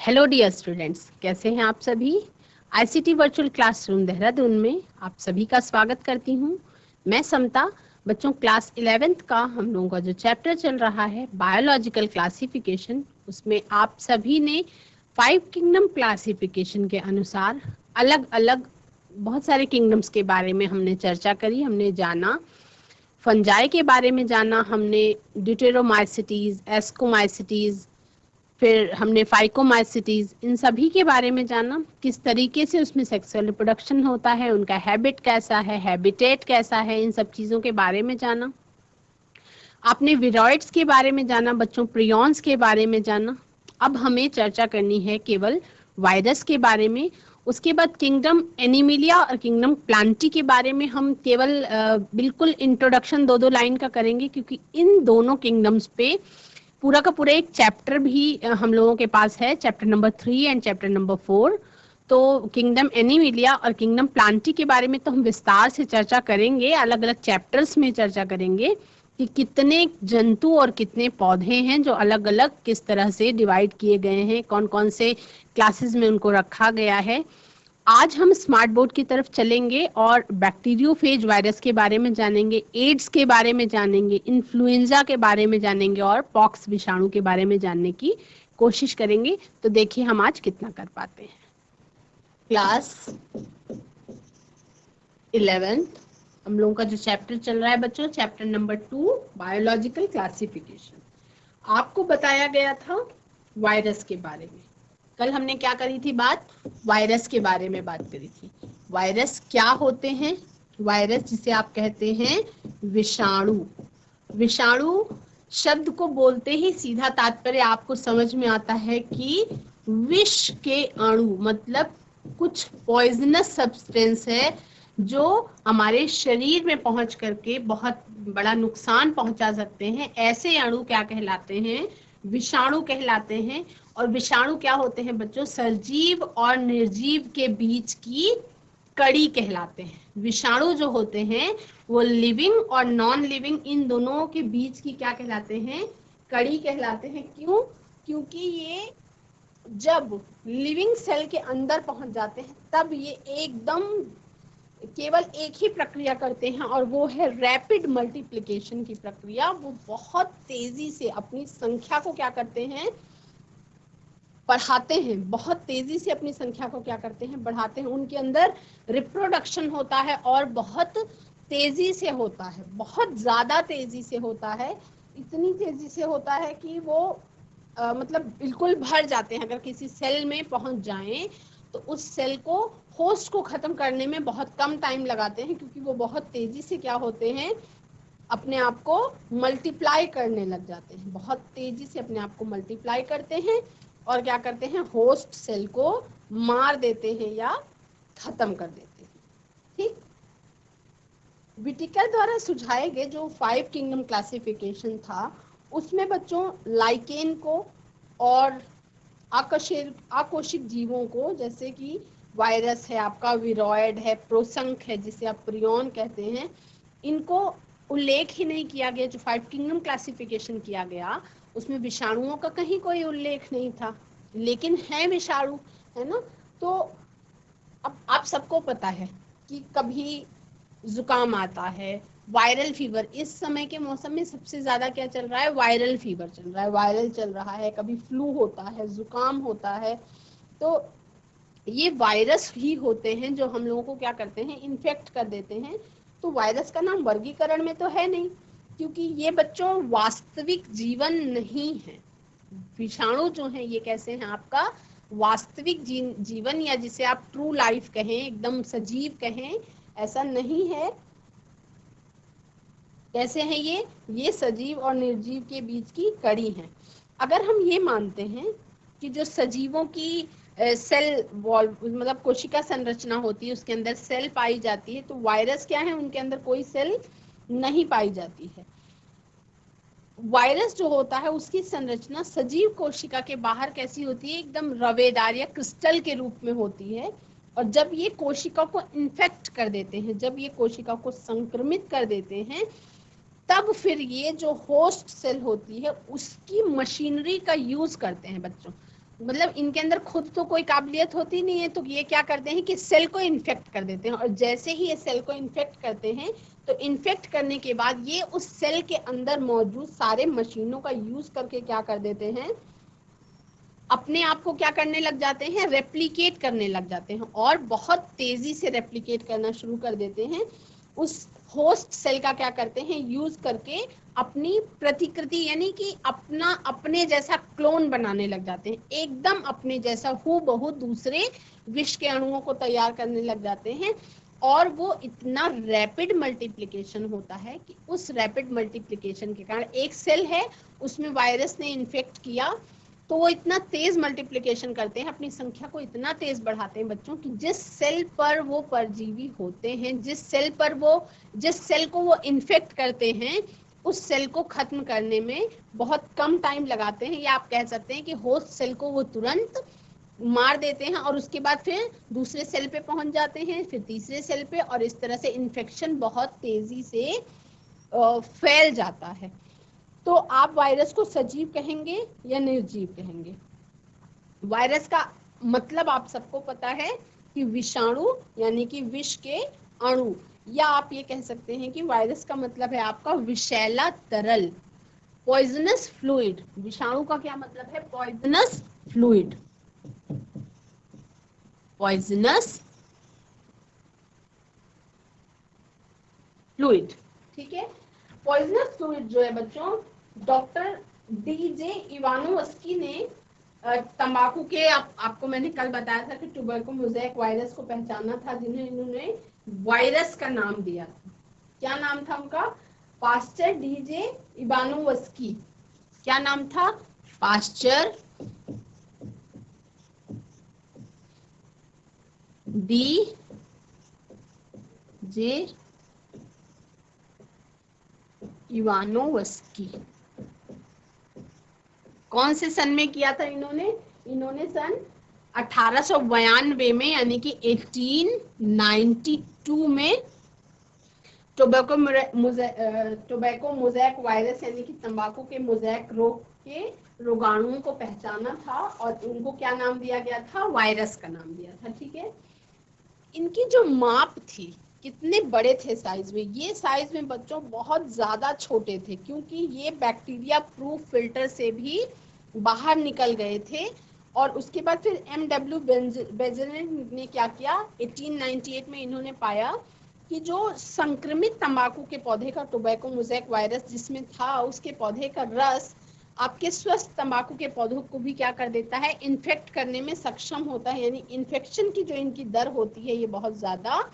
Hello dear students, कैसे हैं आप सभी। आईसीटी वर्चुअल क्लासरूम देहरादून में आप सभी का स्वागत करती हूं। मैं समता। बच्चों, क्लास 11th का हम लोगों का जो चैप्टर चल रहा है बायोलॉजिकल क्लासिफिकेशन, उसमें आप सभी ने 5 किंगडम क्लासिफिकेशन के अनुसार अलग अलग बहुत सारे किंगडम्स के बारे में हमने चर्चा करी, हमने जाना। फंजाई के बारे में जाना हमने, ड्यूटेरोमाइसिटीज, एस्कोमाइसिटीज, फिर हमने फाइकोमाइसिटीज, इन सभी के बारे में जाना। किस तरीके से उसमें सेक्सुअल रिप्रोडक्शन होता है, उनका हैबिट कैसा है, हैबिटेट कैसा है, इन सब चीज़ों के बारे में जाना। आपने विरॉइड्स के बारे में जाना बच्चों, प्रियॉन्स के बारे में जाना। अब हमें चर्चा करनी है केवल वायरस के बारे में। उसके बाद किंगडम एनिमिलिया और किंगडम प्लांटी के बारे में हम केवल बिल्कुल इंट्रोडक्शन 2-2 लाइन का करेंगे, क्योंकि इन दोनों किंगडम्स पे पूरा का पूरा एक चैप्टर भी हम लोगों के पास है, chapter number 3 and chapter number 4। तो किंगडम एनिमिलिया और किंगडम प्लांटी के बारे में तो हम विस्तार से चर्चा करेंगे, अलग अलग चैप्टर्स में चर्चा करेंगे कि कितने जंतु और कितने पौधे हैं जो अलग अलग किस तरह से डिवाइड किए गए हैं, कौन कौन से क्लासेस में उनको रखा गया है। आज हम स्मार्ट बोर्ड की तरफ चलेंगे और बैक्टीरियोफेज वायरस के बारे में जानेंगे, एड्स के बारे में जानेंगे, इन्फ्लुएंजा के बारे में जानेंगे और पॉक्स विषाणु के बारे में जानने की कोशिश करेंगे। तो देखिए हम आज कितना कर पाते हैं। क्लास 11th हम लोगों का जो चैप्टर चल रहा है बच्चों, चैप्टर नंबर 2 बायोलॉजिकल क्लासिफिकेशन। आपको बताया गया था वायरस के बारे में। कल हमने क्या करी थी बात, वायरस के बारे में बात करी थी। वायरस क्या होते हैं, वायरस जिसे आप कहते हैं विषाणु। विषाणु शब्द को बोलते ही सीधा तात्पर्य आपको समझ में आता है कि विष के अणु, मतलब कुछ पॉइजनस सब्सटेंस है जो हमारे शरीर में पहुंच करके बहुत बड़ा नुकसान पहुंचा सकते हैं। ऐसे अणु क्या कहलाते हैं, विषाणु कहलाते हैं। और विषाणु क्या होते हैं बच्चों, सजीव और निर्जीव के बीच की कड़ी कहलाते हैं। विषाणु जो होते हैं वो लिविंग और नॉन लिविंग इन दोनों के बीच की क्या कहलाते हैं, कड़ी कहलाते हैं। क्यों? क्योंकि ये जब लिविंग सेल के अंदर पहुंच जाते हैं तब ये एकदम केवल एक ही प्रक्रिया करते हैं, और वो है रैपिड मल्टीप्लिकेशन की प्रक्रिया। वो बहुत तेजी से अपनी संख्या को क्या करते हैं, बढ़ाते हैं। बहुत तेजी से अपनी संख्या को क्या करते हैं, बढ़ाते हैं। उनके अंदर रिप्रोडक्शन होता है और बहुत तेजी से होता है, बहुत ज्यादा तेजी से होता है। इतनी तेजी से होता है कि वो मतलब बिल्कुल भर जाते हैं। अगर किसी सेल में पहुंच जाएं तो उस सेल को, होस्ट को खत्म करने में बहुत कम टाइम लगाते हैं, क्योंकि वो बहुत तेजी से क्या होते हैं, अपने आप को मल्टीप्लाई करने लग जाते हैं। बहुत तेजी से अपने आप को मल्टीप्लाई करते हैं और क्या करते हैं, होस्ट सेल को मार देते हैं या खत्म कर देते हैं। ठीक। विटिकर द्वारा सुझाए गए जो 5 किंगडम क्लासिफिकेशन था, उसमें बच्चों लाइकेन को और आकोशिक जीवों को, जैसे कि वायरस है आपका, विरॉयड है, प्रोसंक है जिसे आप प्रियॉन कहते हैं, इनको उल्लेख ही नहीं किया गया। जो 5 किंगडम क्लासिफिकेशन किया गया उसमें विषाणुओं का कहीं कोई उल्लेख नहीं था, लेकिन है विषाणु, है ना। तो अब आप सबको पता है कि कभी जुकाम आता है, वायरल फीवर, इस समय के मौसम में सबसे ज्यादा क्या चल रहा है, वायरल फीवर चल रहा है, वायरल चल रहा है। कभी फ्लू होता है, जुकाम होता है। तो ये वायरस ही होते हैं जो हम लोगों को क्या करते हैं, इन्फेक्ट कर देते हैं। तो वायरस का नाम वर्गीकरण में तो है नहीं, क्योंकि ये बच्चों वास्तविक जीवन नहीं है। विषाणु जो है ये कैसे हैं, आपका वास्तविक जीवन, या जिसे आप ट्रू लाइफ कहें, एकदम सजीव कहें, ऐसा नहीं है। कैसे हैं ये सजीव और निर्जीव के बीच की कड़ी है। अगर हम ये मानते हैं कि जो सजीवों की सेल वॉल, मतलब कोशिका संरचना होती है, उसके अंदर सेल पाई जाती है, तो वायरस क्या है, उनके अंदर कोई सेल नहीं पाई जाती है। वायरस जो होता है उसकी संरचना सजीव कोशिका के बाहर कैसी होती है, एकदम रवेदार या क्रिस्टल के रूप में होती है। और जब ये कोशिका को इन्फेक्ट कर देते हैं, जब ये कोशिका को संक्रमित कर देते हैं, तब फिर ये जो होस्ट सेल होती है उसकी मशीनरी का यूज करते हैं बच्चों। मतलब इनके अंदर खुद तो कोई काबिलियत होती नहीं है, तो ये क्या करते हैं कि सेल को इन्फेक्ट कर देते हैं, और जैसे ही ये सेल को इन्फेक्ट करते हैं तो इन्फेक्ट करने के बाद ये उस सेल के अंदर मौजूद सारे मशीनों का यूज करके क्या कर देते हैं, अपने आप को क्या करने लग जाते हैं, रेप्लिकेट करने लग जाते हैं, और बहुत तेजी से रेप्लिकेट करना शुरू कर देते हैं। उस होस्ट सेल का क्या करते हैं, यूज करके अपनी प्रतिकृति यानी कि अपना अपने जैसा क्लोन बनाने लग जाते हैं, एकदम अपने जैसा हूबहू दूसरे विष के अणुओं को तैयार करने लग जाते हैं। और वो इतना रैपिड मल्टीप्लिकेशन होता है कि उस रैपिड मल्टीप्लिकेशन के कारण, एक सेल है उसमें वायरस ने इन्फेक्ट किया, तो वो इतना तेज मल्टीप्लिकेशन करते हैं, अपनी संख्या को इतना तेज बढ़ाते हैं बच्चों कि जिस सेल पर वो परजीवी होते हैं, जिस सेल को वो इन्फेक्ट करते हैं, उस सेल को खत्म करने में बहुत कम टाइम लगाते हैं, या आप कह सकते हैं कि होस्ट सेल को वो तुरंत मार देते हैं, और उसके बाद फिर दूसरे सेल पे पहुंच जाते हैं, फिर तीसरे सेल पे, और इस तरह से इन्फेक्शन बहुत तेजी से फैल जाता है। तो आप वायरस को सजीव कहेंगे या निर्जीव कहेंगे? वायरस का मतलब आप सबको पता है कि विषाणु यानी कि विष के अणु, या आप ये कह सकते हैं कि वायरस का मतलब है आपका विषैला तरल, पॉइजनस फ्लूइड। विषाणु का क्या मतलब है? Poisonous fluid, poisonous fluid. ठीक है, पॉइजनस फ्लूइड जो है बच्चों, डॉक्टर डीजे इवानोवस्की ने तंबाकू के, आपको मैंने कल बताया था कि ट्यूबरकुलोसिस मोज़ेक वायरस को पहचाना था, जिन्हें इन्होंने वायरस का नाम दिया था। क्या नाम था उनका? Pastor DJ Ivanovsky. क्या नाम था? Pastor D J Ivanovsky. कौन से सन में किया था इन्होंने सन 1892 में, यानी कि 1892 में टोबैको मोज़ेक वायरस यानी कि तंबाकू के मोज़ेक रोग के रोगाणुओं को पहचाना था, और उनको क्या नाम दिया गया था? वायरस का नाम दिया था। ठीक है, इनकी जो माप थी, कितने बड़े थे साइज में? ये साइज में बच्चों बहुत ज्यादा छोटे थे, क्योंकि ये बैक्टीरिया प्रूफ फिल्टर से भी बाहर निकल गए थे। और उसके बाद फिर MW बेजेलेट ने क्या किया, 1898 में इन्होंने पाया कि जो संक्रमित तंबाकू के पौधे का टोबैको मोज़ेक वायरस जिसमें था, उसके पौधे का रस आपके स्वस्थ तंबाकू के पौधों को भी क्या कर देता है, इन्फेक्ट करने में सक्षम होता है। यानी इन्फेक्शन की जो इनकी दर होती है ये बहुत ज्यादा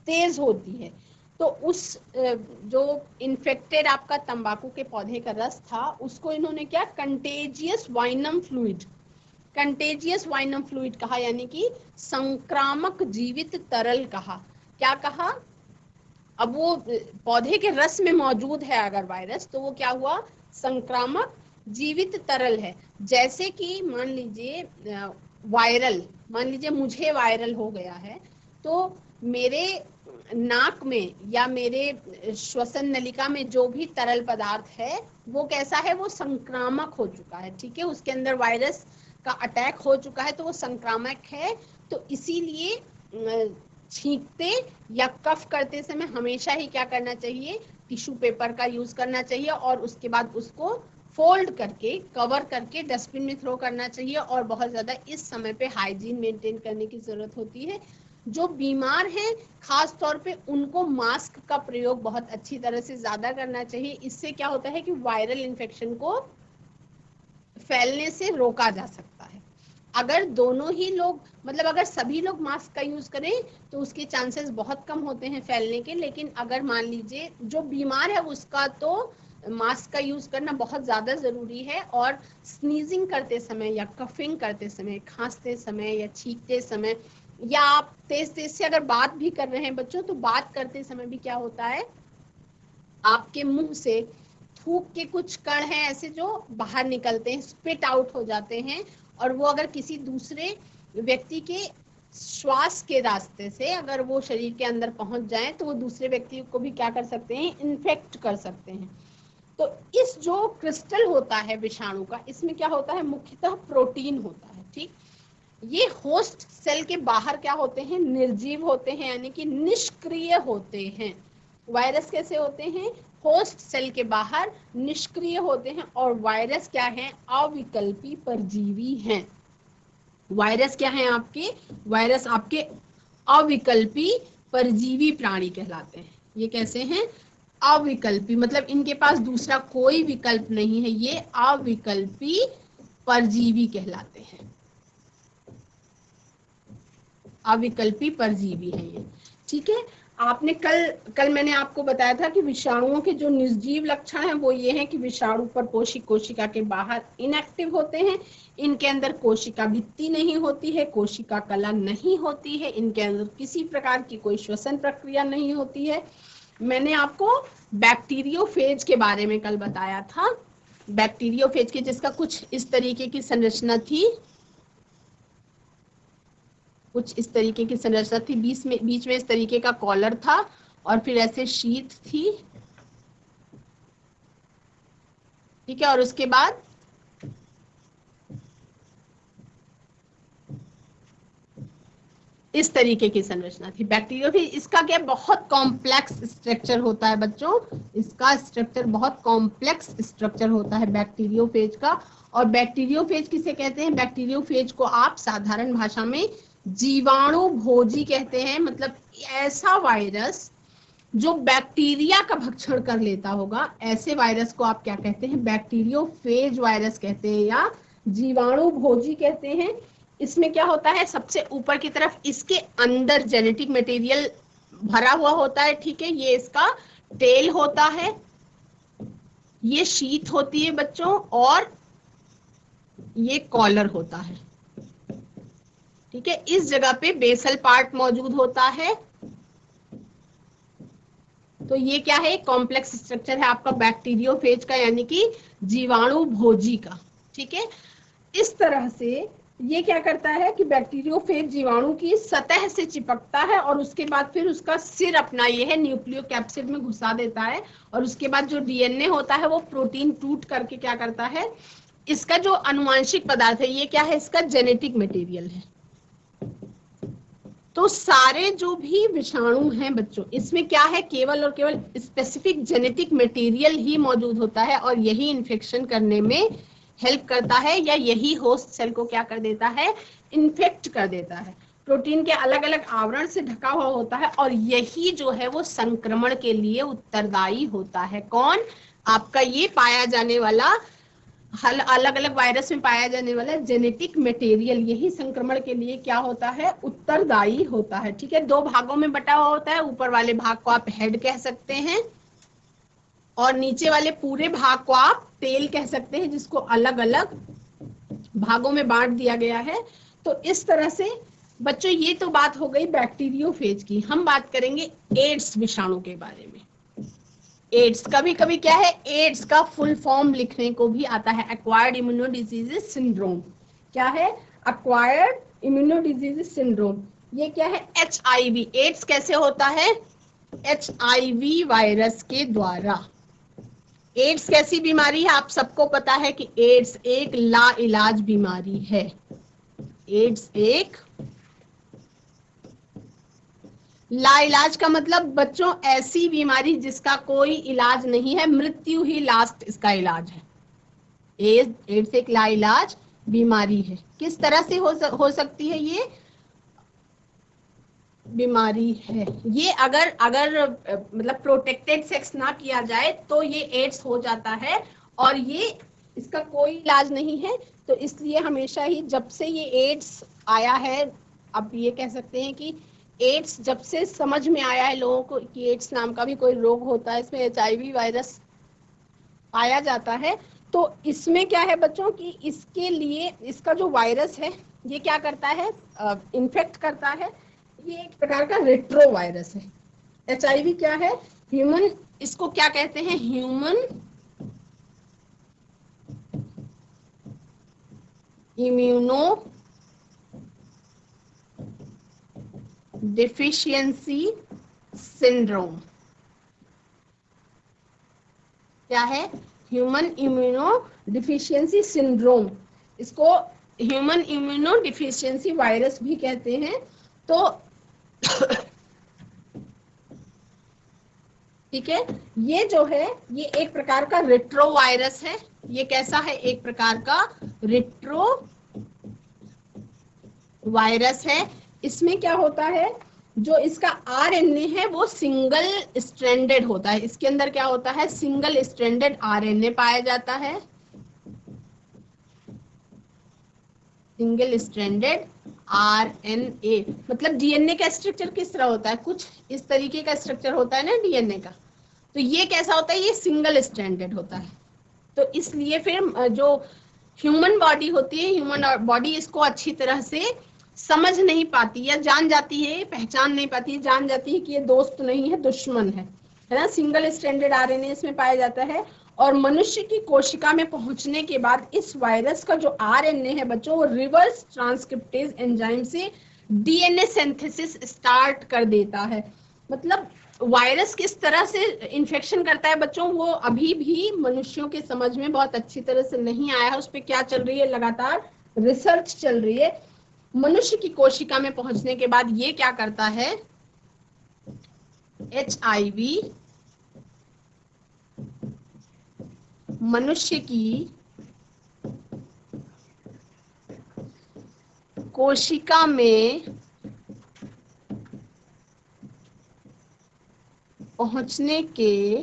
तेज होती है। तो उस जो इन्फेक्टेड आपका तंबाकू के पौधे का रस था, उसको इन्होंने क्या, कंटेजियस वाइनम फ्लूइड, कंटेजियस वाइनम फ्लूइड कहा, यानी कि संक्रामक जीवित तरल कहा। क्या कहा? अब वो पौधे के रस में मौजूद है अगर वायरस, तो वो क्या हुआ, संक्रामक जीवित तरल है। जैसे कि मान लीजिए मान लीजिए मुझे वायरल हो गया है, तो मेरे नाक में या मेरे श्वसन नलिका में जो भी तरल पदार्थ है वो कैसा है, वो संक्रामक हो चुका है। ठीक है, उसके अंदर वायरस का अटैक हो चुका है, तो वो संक्रामक है। तो इसीलिए छींकते या कफ करते समय हमेशा ही क्या करना चाहिए, टिश्यू पेपर का यूज करना चाहिए, और उसके बाद उसको फोल्ड करके कवर करके डस्टबिन में थ्रो करना चाहिए। और बहुत ज्यादा इस समय पे हाइजीन मेंटेन करने की जरूरत होती है। जो बीमार हैं खास तौर पे उनको मास्क का प्रयोग बहुत अच्छी तरह से ज्यादा करना चाहिए। इससे क्या होता है कि वायरल इन्फेक्शन को फैलने से रोका जा सकता है। अगर दोनों ही लोग, मतलब अगर सभी लोग मास्क का यूज करें तो उसके चांसेस बहुत कम होते हैं फैलने के। लेकिन अगर मान लीजिए जो बीमार है उसका तो मास्क का यूज करना बहुत ज्यादा जरूरी है। और स्नीजिंग करते समय या कफिंग करते समय, खांसते समय या छींकते समय, या आप तेज तेज से अगर बात भी कर रहे हैं बच्चों, तो बात करते समय भी क्या होता है, आपके मुंह से थूक के कुछ कण हैं ऐसे जो बाहर निकलते हैं, स्पिट आउट हो जाते हैं, और वो अगर किसी दूसरे व्यक्ति के श्वास के रास्ते से अगर वो शरीर के अंदर पहुंच जाए तो वो दूसरे व्यक्ति को भी क्या कर सकते हैं, इन्फेक्ट कर सकते हैं। तो इस जो क्रिस्टल होता है विषाणु का, इसमें क्या होता है, मुख्यतः प्रोटीन होता है। ठीक। ये होस्ट सेल के बाहर क्या होते हैं, निर्जीव होते हैं, यानी कि निष्क्रिय होते हैं। वायरस कैसे होते हैं, होस्ट सेल के बाहर निष्क्रिय होते हैं, और वायरस क्या है, अविकल्पी परजीवी हैं। वायरस क्या है आपके, वायरस आपके अविकल्पी परजीवी प्राणी कहलाते हैं। ये कैसे हैं, अविकल्पी, मतलब इनके पास दूसरा कोई विकल्प नहीं है, ये अविकल्पी परजीवी कहलाते हैं, अविकल्पी परजीवी है ये। ठीक है, आपने कल मैंने आपको बताया था कि विषाणुओं के जो निर्जीव लक्षण हैं वो ये हैं कि विषाणु परपोषी कोशिका के बाहर इनएक्टिव होते हैं, इनके अंदर कोशिका भित्ति नहीं होती है, कोशिका कला नहीं होती है, इनके अंदर किसी प्रकार की कोई श्वसन प्रक्रिया नहीं होती है। मैंने आपको बैक्टीरियोफेज के बारे में कल बताया था, बैक्टीरियोफेज के जिसका कुछ इस तरीके की संरचना थी, कुछ इस तरीके की संरचना थी, बीच में इस तरीके का कॉलर था और फिर ऐसे शीट थी। ठीक है, और उसके बाद इस तरीके की संरचना थी बैक्टीरियोफेज। इसका क्या बहुत कॉम्प्लेक्स स्ट्रक्चर होता है बच्चों, इसका स्ट्रक्चर बहुत कॉम्प्लेक्स स्ट्रक्चर होता है बैक्टीरियोफेज का। और बैक्टीरियोफेज किसे कहते हैं, बैक्टीरियोफेज को आप साधारण भाषा में जीवाणु भोजी कहते हैं, मतलब ऐसा वायरस जो बैक्टीरिया का भक्षण कर लेता होगा, ऐसे वायरस को आप क्या कहते हैं, बैक्टीरियोफेज वायरस कहते हैं या जीवाणु भोजी कहते हैं। इसमें क्या होता है, सबसे ऊपर की तरफ इसके अंदर जेनेटिक मटेरियल भरा हुआ होता है। ठीक है, ये इसका टेल होता है, ये शीथ होती है बच्चों, और ये कॉलर होता है। ठीक है, इस जगह पे बेसल पार्ट मौजूद होता है। तो ये क्या है, कॉम्प्लेक्स स्ट्रक्चर है आपका बैक्टीरियोफेज का, यानी कि जीवाणु भोजी का। ठीक है, इस तरह से ये क्या करता है कि बैक्टीरियोफेज जीवाणु की सतह से चिपकता है और उसके बाद फिर उसका सिर अपना ये है न्यूक्लियो कैप्सिड में घुसा देता है, और उसके बाद जो डीएनए होता है वो प्रोटीन टूट करके क्या करता है, इसका जो अनुवांशिक पदार्थ है, ये क्या है, इसका जेनेटिक मटेरियल है। तो सारे जो भी विषाणु हैं बच्चों, इसमें क्या है, केवल और केवल स्पेसिफिक जेनेटिक मटेरियल ही मौजूद होता है, और यही इन्फेक्शन करने में हेल्प करता है, या यही होस्ट सेल को क्या कर देता है, इन्फेक्ट कर देता है। प्रोटीन के अलग अलग आवरण से ढका हुआ होता है, और यही जो है वो संक्रमण के लिए उत्तरदायी होता है। कौन, आपका ये पाया जाने वाला अलग अलग वायरस में पाया जाने वाला जेनेटिक मटेरियल, यही संक्रमण के लिए क्या होता है, उत्तरदायी होता है। ठीक है, दो भागों में बटा हुआ होता है, ऊपर वाले भाग को आप हेड कह सकते हैं और नीचे वाले पूरे भाग को आप टेल कह सकते हैं, जिसको अलग अलग भागों में बांट दिया गया है। तो इस तरह से बच्चों ये तो बात हो गई बैक्टीरियोफेज की। हम बात करेंगे एड्स विषाणु के बारे में। एड्स, कभी कभी क्या है, एड्स का फुल फॉर्म लिखने को भी आता है, एक्वायर्ड इम्यूनो डिजीजेस सिंड्रोम। क्या है, एक्वायर्ड इम्यूनो डिजीजेस सिंड्रोम। ये क्या है, HIV। एड्स कैसे होता है, HIV वायरस के द्वारा। एड्स कैसी बीमारी है, आप सबको पता है कि एड्स एक लाइलाज बीमारी है। एड्स एक लाइलाज का मतलब बच्चों ऐसी बीमारी जिसका कोई इलाज नहीं है, मृत्यु ही लास्ट इसका इलाज है। एड्स एक लाइलाज बीमारी है। किस तरह से हो सकती है ये बीमारी है, ये अगर मतलब प्रोटेक्टेड सेक्स ना किया जाए तो ये एड्स हो जाता है, और ये इसका कोई इलाज नहीं है। तो इसलिए हमेशा ही जब से ये एड्स आया है, अब ये कह सकते हैं कि एड्स जब से समझ में आया है लोगों को कि एड्स नाम का भी कोई रोग होता है, इसमें HIV वायरस पाया जाता है, तो इसमें क्या है बच्चों कि इसके लिए इसका जो वायरस है ये क्या करता है, इन्फेक्ट करता है। ये एक प्रकार का रेट्रो वायरस है। HIV क्या है, ह्यूमन, इसको क्या कहते हैं, ह्यूमन इम्यूनो डिफिशियंसी सिंड्रोम। क्या है, ह्यूमन इम्यूनो डिफिशियंसी सिंड्रोम। इसको ह्यूमन इम्यूनो डिफिशियंसी वायरस भी कहते हैं। तो ठीक है, ये जो है ये एक प्रकार का रेट्रो वायरस है। ये कैसा है? एक प्रकार का रेट्रो वायरस है। इसमें क्या होता है, जो इसका आरएनए है वो सिंगल स्ट्रैंडेड होता है। इसके अंदर क्या होता है? सिंगल स्ट्रैंडेड आरएनए पाया जाता है। सिंगल स्ट्रैंडेड आरएनए मतलब डीएनए का स्ट्रक्चर किस तरह होता है? कुछ इस तरीके का स्ट्रक्चर होता है ना डीएनए का। तो ये कैसा होता है? ये सिंगल स्ट्रैंडेड होता है। तो इसलिए फिर जो ह्यूमन बॉडी होती है, ह्यूमन बॉडी इसको अच्छी तरह से समझ नहीं पाती या जान जाती है, पहचान नहीं पाती है, जान जाती है कि ये दोस्त नहीं है, दुश्मन है ना। सिंगल स्ट्रैंडेड आरएनए इसमें पाया जाता है। और मनुष्य की कोशिका में पहुंचने के बाद इस वायरस का जो आरएनए है बच्चों, वो रिवर्स ट्रांसक्रिप्टेज एंजाइम से डीएनए सिंथेसिस स्टार्ट कर देता है। मतलब वायरस किस तरह से इन्फेक्शन करता है बच्चों, वो अभी भी मनुष्यों के समझ में बहुत अच्छी तरह से नहीं आया है। उस पर क्या चल रही है? लगातार रिसर्च चल रही है। मनुष्य की कोशिका में पहुंचने के बाद ये क्या करता है? HIV मनुष्य की कोशिका में पहुंचने के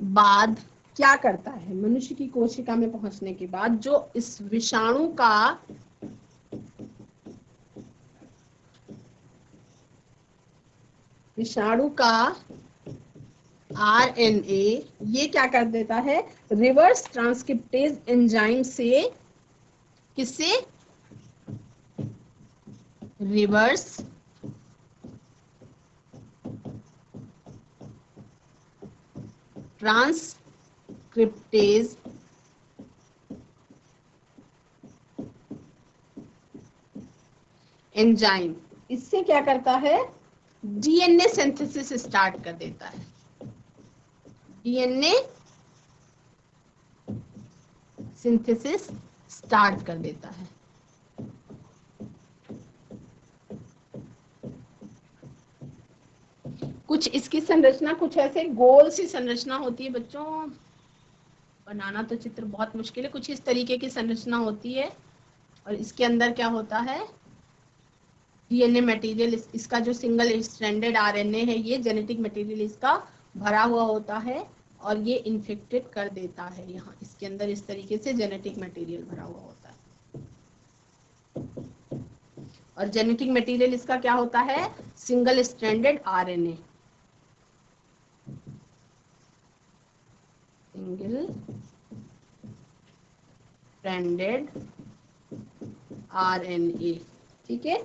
बाद क्या करता है? मनुष्य की कोशिका में पहुंचने के बाद जो इस विषाणु का आरएनए ये क्या कर देता है? रिवर्स ट्रांसक्रिप्टेज एंजाइम से, किससे? रिवर्स ट्रांसक्रिप्टेज एंजाइम, इससे क्या करता है? डीएनए सिंथेसिस स्टार्ट कर देता है। डीएनए सिंथेसिस स्टार्ट कर देता है। कुछ इसकी संरचना कुछ ऐसे गोल सी संरचना होती है बच्चों, बनाना तो चित्र बहुत मुश्किल है। कुछ इस तरीके की संरचना होती है और इसके अंदर क्या होता है? डीएनए मटेरियल, इसका जो सिंगल स्ट्रैंडेड आरएनए है, ये जेनेटिक मटेरियल इसका भरा हुआ होता है और ये इन्फेक्टेड कर देता है। यहाँ इसके अंदर इस तरीके से जेनेटिक मटेरियल भरा हुआ होता है। और जेनेटिक मटेरियल इसका क्या होता है? Single stranded RNA, single stranded RNA. ठीक है,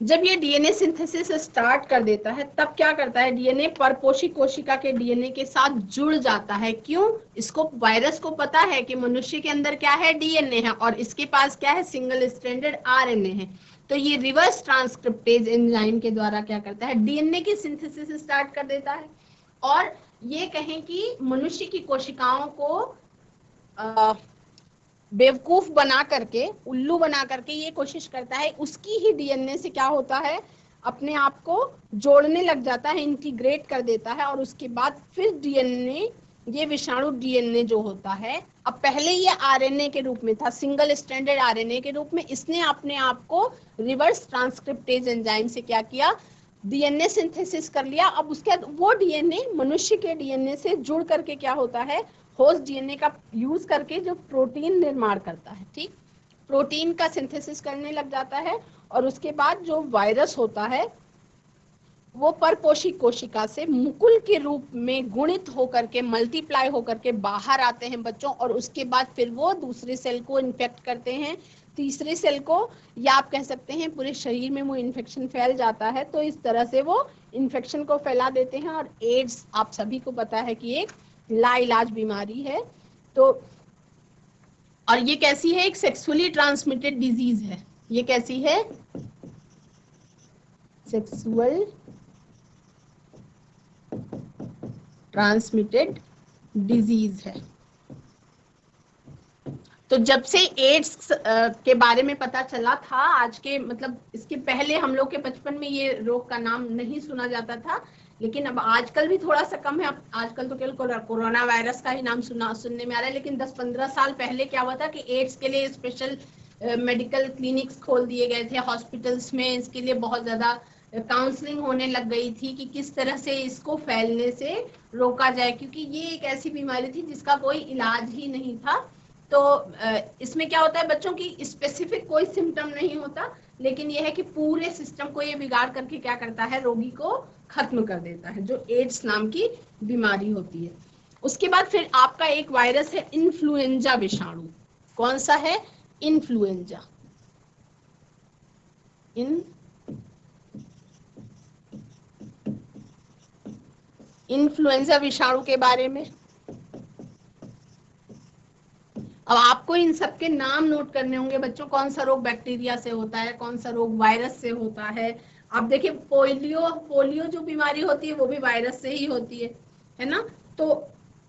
जब ये डीएनए सिंथेसिस स्टार्ट कर देता है तब क्या करता है? डीएनए परपोषी कोशिका के डीएनए के साथ जुड़ जाता है। क्यों? इसको, वायरस को पता है कि मनुष्य के अंदर क्या है? डीएनए है और इसके पास क्या है? सिंगल स्ट्रैंडेड आरएनए है। तो ये रिवर्स ट्रांसक्रिप्टेज एंजाइम के द्वारा क्या करता है? डीएनए की सिंथेसिस स्टार्ट कर देता है। और ये कहें कि मनुष्य की कोशिकाओं को बेवकूफ बना करके, उल्लू बना करके ये कोशिश करता है उसकी ही डीएनए से क्या होता है? अपने आप को जोड़ने लग जाता है, इंटीग्रेट कर देता है। और उसके बाद फिर डीएनए, ये विषाणु डीएनए जो होता है, अब पहले ये आरएनए के रूप में था, सिंगल स्ट्रैंडेड आरएनए के रूप में, इसने अपने आप को रिवर्स ट्रांसक्रिप्टेज एंजाइम से क्या किया? डीएनए सिंथेसिस कर लिया। अब उसके बाद वो डीएनए मनुष्य के डीएनए से जुड़ करके क्या होता है? होस्ट डीएनए का यूज करके जो प्रोटीन निर्माण करता है, ठीक, प्रोटीन का सिंथेसिस करने लग जाता है। और उसके बाद जो वायरस होता है वो परपोषी कोशिका से मुकुल के रूप में गुणित होकर के, मल्टीप्लाई होकर के बाहर आते हैं बच्चों। और उसके बाद फिर वो दूसरे सेल को इन्फेक्ट करते हैं, तीसरे सेल को, या आप कह सकते हैं पूरे शरीर में वो इन्फेक्शन फैल जाता है। तो इस तरह से वो इन्फेक्शन को फैला देते हैं। और एड्स आप सभी को पता है कि एक लाइलाज बीमारी है। तो और ये कैसी है? एक सेक्सुअली ट्रांसमिटेड डिजीज है। ये कैसी है? सेक्सुअल ट्रांसमिटेड डिजीज है। तो जब से एड्स के बारे में पता चला था, आज के मतलब इसके पहले हम लोग के बचपन में ये रोग का नाम नहीं सुना जाता था, लेकिन अब आजकल भी थोड़ा सा कम है। आजकल तो केवल कोरोना वायरस का ही नाम सुनने में आ रहा है, लेकिन 10-15 साल पहले क्या हुआ था कि एड्स के लिए स्पेशल मेडिकल क्लिनिक्स खोल दिए गए थे हॉस्पिटल्स में। इसके लिए बहुत ज्यादा काउंसलिंग होने लग गई थी कि किस तरह से इसको फैलने से रोका जाए, क्योंकि ये एक ऐसी बीमारी थी जिसका कोई इलाज ही नहीं था। तो इसमें क्या होता है, बच्चों की स्पेसिफिक कोई सिम्टम नहीं होता, लेकिन यह है कि पूरे सिस्टम को ये बिगाड़ करके क्या करता है, रोगी को खत्म कर देता है, जो एड्स नाम की बीमारी होती है। उसके बाद फिर आपका एक वायरस है इन्फ्लुएंजा विषाणु। कौन सा है? इन्फ्लुएंजा। इन्फ्लुएंजा विषाणु के बारे में अब आपको इन सब के नाम नोट करने होंगे बच्चों। कौन सा रोग बैक्टीरिया से होता है, कौन सा रोग वायरस से होता है। आप देखिए पोलियो जो बीमारी होती है वो भी वायरस से ही होती है ना। तो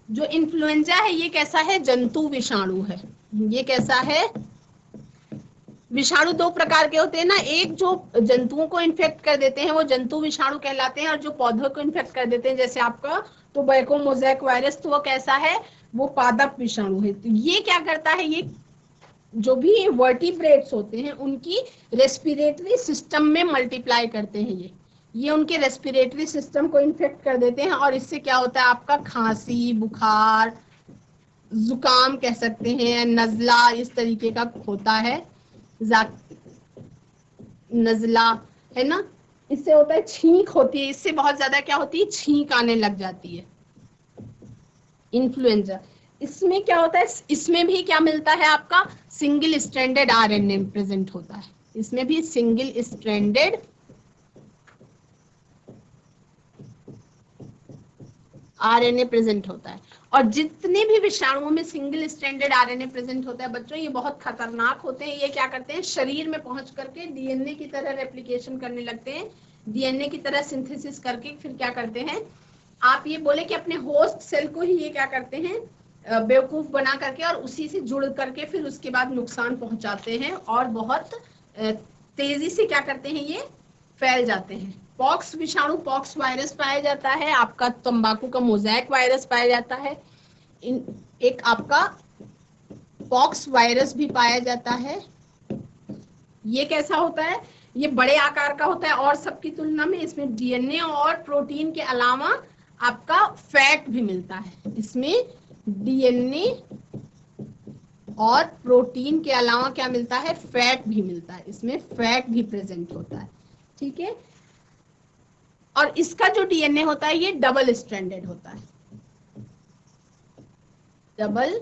जो इन्फ्लुएंजा है ये कैसा है? जंतु विषाणु है। ये कैसा है? विषाणु दो प्रकार के होते हैं ना, एक जो जंतुओं को इन्फेक्ट कर देते हैं वो जंतु विषाणु कहलाते हैं, और जो पौधों को इन्फेक्ट कर देते हैं जैसे आपका टोबैको मोज़ेक वायरस, तो वो कैसा है? वो पादप विषाणु है। तो ये क्या करता है, ये जो भी वर्टिब्रेट्स होते हैं उनकी रेस्पिरेटरी सिस्टम में मल्टीप्लाई करते हैं। ये उनके रेस्पिरेटरी सिस्टम को इन्फेक्ट कर देते हैं, और इससे क्या होता है, आपका खांसी, बुखार, जुकाम कह सकते हैं, नजला इस तरीके का होता है। नजला है ना, इससे होता है छींक होती है, इससे बहुत ज्यादा क्या होती है, छींक आने लग जाती है। इन्फ्लुएंजा, इसमें क्या होता है, इसमें भी क्या मिलता है आपका, सिंगल स्ट्रैंडेड आरएनए प्रेजेंट होता है। इसमें भी सिंगल स्ट्रैंडेड आरएनए प्रेजेंट होता है। और जितने भी विषाणुओं में सिंगल स्ट्रैंडेड आरएनए प्रेजेंट होता है बच्चों, ये बहुत खतरनाक होते हैं। ये क्या करते हैं, शरीर में पहुंच करके डीएनए की तरह रेप्लिकेशन करने लगते हैं, डीएनए की तरह सिंथेसिस करके फिर क्या करते हैं, आप ये बोले कि अपने होस्ट सेल को ही ये क्या करते हैं, बेवकूफ बना करके और उसी से जुड़ करके फिर उसके बाद नुकसान पहुंचाते हैं, और बहुत तेजी से क्या करते हैं, ये फैल जाते हैं। पॉक्स विषाणु, पॉक्स वायरस पाया जाता है, आपका तंबाकू का मोज़ेक वायरस पाया जाता है, एक आपका पॉक्स वायरस भी पाया जाता है। ये कैसा होता है, ये बड़े आकार का होता है और सबकी तुलना में इसमें डीएनए और प्रोटीन के अलावा आपका फैट भी मिलता है। इसमें डीएनए और प्रोटीन के अलावा क्या मिलता है, फैट भी मिलता है। इसमें फैट भी प्रेजेंट होता है, ठीक है। और इसका जो डीएनए होता है ये डबल स्ट्रैंडेड होता है, डबल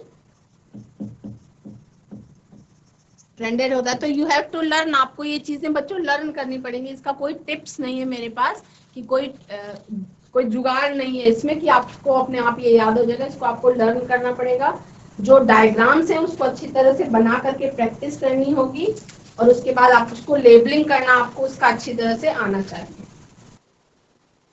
स्ट्रैंडेड होता है। तो यू हैव टू लर्न, आपको ये चीजें बच्चों लर्न करनी पड़ेंगी। इसका कोई टिप्स नहीं है मेरे पास कि कोई जुगाड़ नहीं है इसमें कि आपको अपने आप ये याद हो जाएगा। इसको आपको लर्न करना पड़ेगा। जो डायग्राम्स है उसको अच्छी तरह से बना करके प्रैक्टिस करनी होगी, और उसके बाद आप उसको लेबलिंग करना आपको उसका अच्छी तरह से आना चाहिए।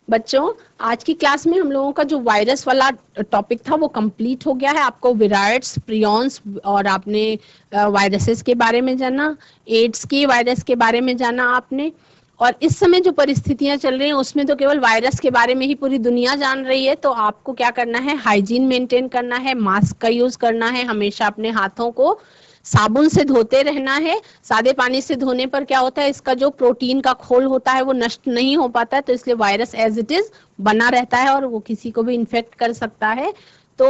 बच्चों आज की क्लास में हम लोगों का जो वायरस वाला टॉपिक था वो कंप्लीट हो गया है। आपको विराइड्स, प्रियॉन्स और आपने वायरसेस के बारे में जाना, एड्स के वायरस के बारे में जाना आपने। और इस समय जो परिस्थितियां चल रही हैं उसमें तो केवल वायरस के बारे में ही पूरी दुनिया जान रही है। तो आपको क्या करना है, हाइजीन मेंटेन करना है, मास्क का यूज करना है, हमेशा अपने हाथों को साबुन से धोते रहना है। सादे पानी से धोने पर क्या होता है, इसका जो प्रोटीन का खोल होता है वो नष्ट नहीं हो पाता है, तो इसलिए वायरस एज इट इज बना रहता है और वो किसी को भी इन्फेक्ट कर सकता है। तो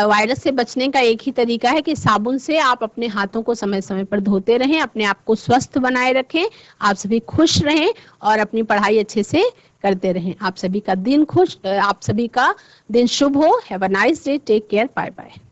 वायरस से बचने का एक ही तरीका है कि साबुन से आप अपने हाथों को समय समय पर धोते रहें, अपने आप को स्वस्थ बनाए रखें, आप सभी खुश रहें और अपनी पढ़ाई अच्छे से करते रहें। आप सभी का दिन शुभ हो। Have a nice day, take care, bye bye.